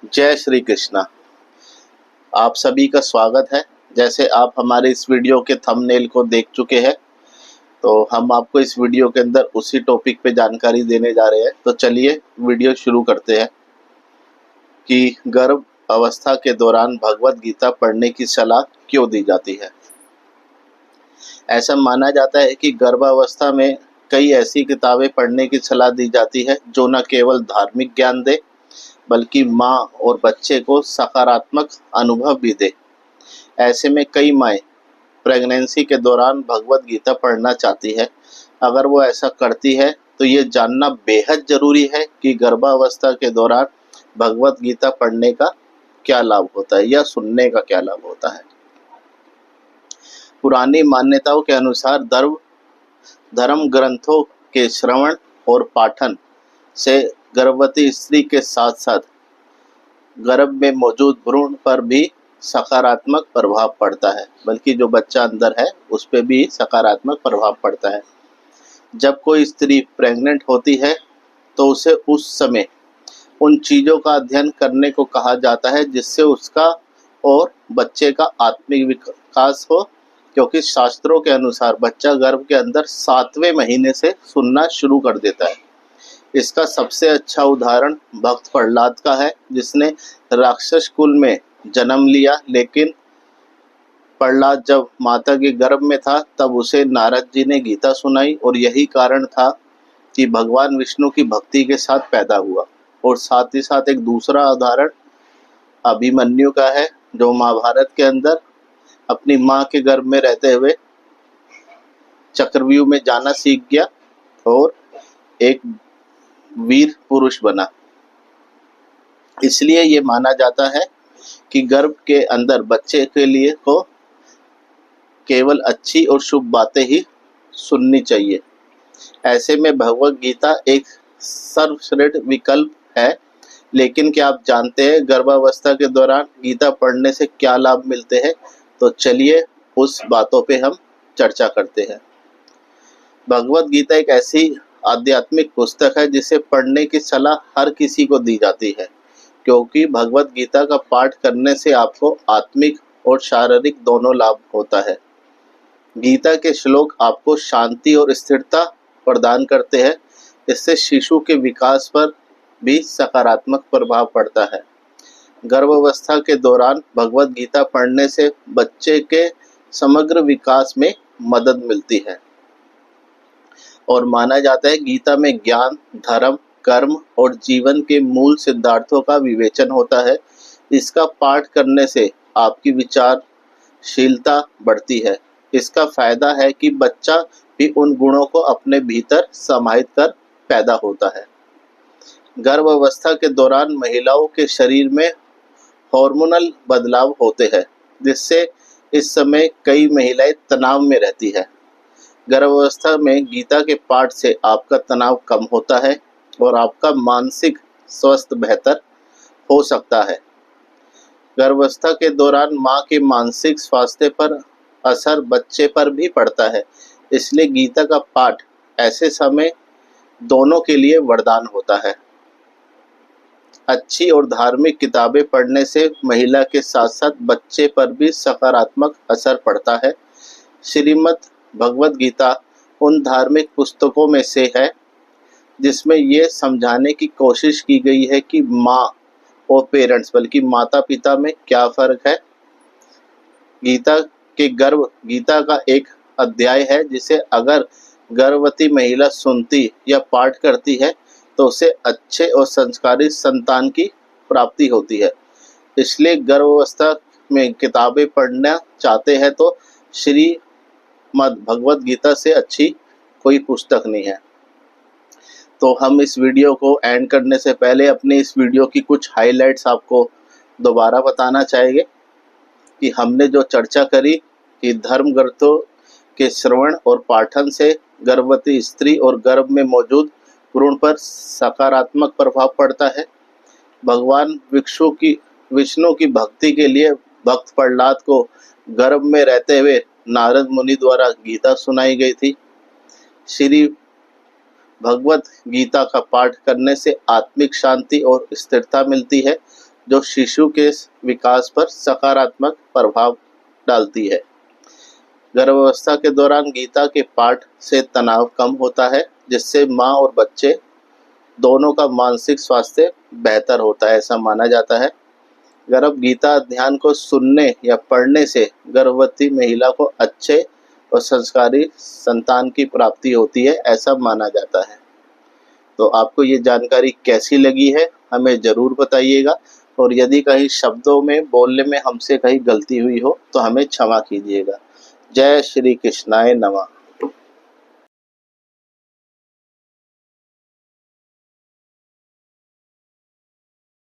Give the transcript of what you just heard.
जय श्री कृष्णा। आप सभी का स्वागत है। जैसे आप हमारे इस वीडियो के थंबनेल को देख चुके हैं, तो हम आपको इस वीडियो के अंदर उसी टॉपिक पे जानकारी देने जा रहे हैं। तो चलिए वीडियो शुरू करते हैं कि गर्भ अवस्था के दौरान भगवत गीता पढ़ने की सलाह क्यों दी जाती है। ऐसा माना जाता है कि गर्भावस्था में कई ऐसी किताबें पढ़ने की सलाह दी जाती है जो न केवल धार्मिक ज्ञान दे, बल्कि माँ और बच्चे को सकारात्मक अनुभव भी दे। ऐसे में कई माएँ प्रेगनेंसी के दौरान भगवत गीता पढ़ना चाहती है। अगर वो ऐसा करती है तो ये जानना बेहद ज़रूरी है कि गर्भावस्था के दौरान भगवत गीता पढ़ने का क्या लाभ होता है या सुनने का क्या लाभ होता है। पुरानी मान्यताओं के अनुसार धर्म ग्रंथों के श्रवण और पाठन से गर्भवती स्त्री के साथ साथ गर्भ में मौजूद भ्रूण पर भी सकारात्मक प्रभाव पड़ता है, बल्कि जो बच्चा अंदर है उस पर भी सकारात्मक प्रभाव पड़ता है। जब कोई स्त्री प्रेग्नेंट होती है तो उसे उस समय उन चीज़ों का अध्ययन करने को कहा जाता है जिससे उसका और बच्चे का आत्मिक विकास हो, क्योंकि शास्त्रों के अनुसार बच्चा गर्भ के अंदर 7वें महीने से सुनना शुरू कर देता है। इसका सबसे अच्छा उदाहरण भक्त प्रहलाद का है, जिसने राक्षस कुल में जन्म लिया, लेकिन प्रहलाद जब माता के गर्भ में था तब उसे नारद जी ने गीता सुनाई और यही कारण था कि भगवान विष्णु की भक्ति के साथ पैदा हुआ। और साथ ही साथ एक दूसरा उदाहरण अभिमन्यु का है, जो महाभारत के अंदर अपनी माँ के गर्भ में रहते हुए चक्रव्यूह में जाना सीख गया और एक वीर पुरुष बना। इसलिए ये माना जाता है कि गर्भ के अंदर बच्चे के लिए को केवल अच्छी और शुभ बातें ही सुननी चाहिए। ऐसे में भगवत गीता एक सर्वश्रेष्ठ विकल्प है। लेकिन क्या आप जानते हैं गर्भावस्था के दौरान गीता पढ़ने से क्या लाभ मिलते हैं? तो चलिए उस बातों पे हम चर्चा करते हैं। भगवत गीता एक ऐसी आध्यात्मिक पुस्तक है जिसे पढ़ने की सलाह हर किसी को दी जाती है, क्योंकि भगवत गीता का पाठ करने से आपको आत्मिक और शारीरिक दोनों लाभ होता है। गीता के श्लोक आपको शांति और स्थिरता प्रदान करते हैं। इससे शिशु के विकास पर भी सकारात्मक प्रभाव पड़ता है। गर्भावस्था के दौरान भगवत गीता पढ़ने से बच्चे के समग्र विकास में मदद मिलती है और माना जाता है गीता में ज्ञान, धर्म, कर्म और जीवन के मूल सिद्धांतों का विवेचन होता है। इसका पाठ करने से आपकी विचारशीलता बढ़ती है। इसका फायदा है कि बच्चा भी उन गुणों को अपने भीतर समाहित कर पैदा होता है। गर्भावस्था के दौरान महिलाओं के शरीर में हार्मोनल बदलाव होते हैं, जिससे इस समय कई महिलाएं तनाव में रहती है। गर्भावस्था में गीता के पाठ से आपका तनाव कम होता है और आपका मानसिक स्वास्थ्य बेहतर हो सकता है। गर्भावस्था के दौरान माँ के मानसिक स्वास्थ्य पर असर बच्चे पर भी पड़ता है। इसलिए गीता का पाठ ऐसे समय दोनों के लिए वरदान होता है। अच्छी और धार्मिक किताबें पढ़ने से महिला के साथ साथ बच्चे पर भी सकारात्मक असर पड़ता है। श्रीमद् भगवत गीता उन धार्मिक पुस्तकों में से है जिसमें ये समझाने की कोशिश की गई है कि माँ और पेरेंट्स बल्कि माता पिता में क्या फ़र्क है। गीता का एक अध्याय है जिसे अगर गर्भवती महिला सुनती या पाठ करती है तो उसे अच्छे और संस्कारी संतान की प्राप्ति होती है। इसलिए गर्भावस्था में किताबें पढ़ना चाहते हैं तो श्रीमद् भगवत गीता से अच्छी कोई पुस्तक नहीं है। तो हम इस वीडियो को एंड करने से पहले अपने इस वीडियो की कुछ हाइलाइट्स आपको दोबारा बताना चाहेंगे कि हमने जो चर्चा करी कि धर्म ग्रंथों के श्रवण और पाठन से गर्भवती स्त्री और गर्भ में मौजूद भ्रूण पर सकारात्मक प्रभाव पड़ता है। भगवान विष्णु की भक्ति के लिए भक्त प्रहलाद को गर्भ में रहते हुए नारद मुनि द्वारा गीता सुनाई गई थी। श्री भगवत गीता का पाठ करने से आत्मिक शांति और स्थिरता मिलती है। जो शिशु के विकास पर सकारात्मक प्रभाव डालती है। गर्भावस्था के दौरान गीता के पाठ से तनाव कम होता है, जिससे माँ और बच्चे दोनों का मानसिक स्वास्थ्य बेहतर होता है, ऐसा माना जाता है। गर्भ गीता ध्यान को सुनने या पढ़ने से गर्भवती महिला को अच्छे और संस्कारी संतान की प्राप्ति होती है, ऐसा माना जाता है। तो आपको ये जानकारी कैसी लगी है हमें ज़रूर बताइएगा, और यदि कहीं शब्दों में बोलने में हमसे कहीं गलती हुई हो तो हमें क्षमा कीजिएगा। जय श्री कृष्णाय नमः।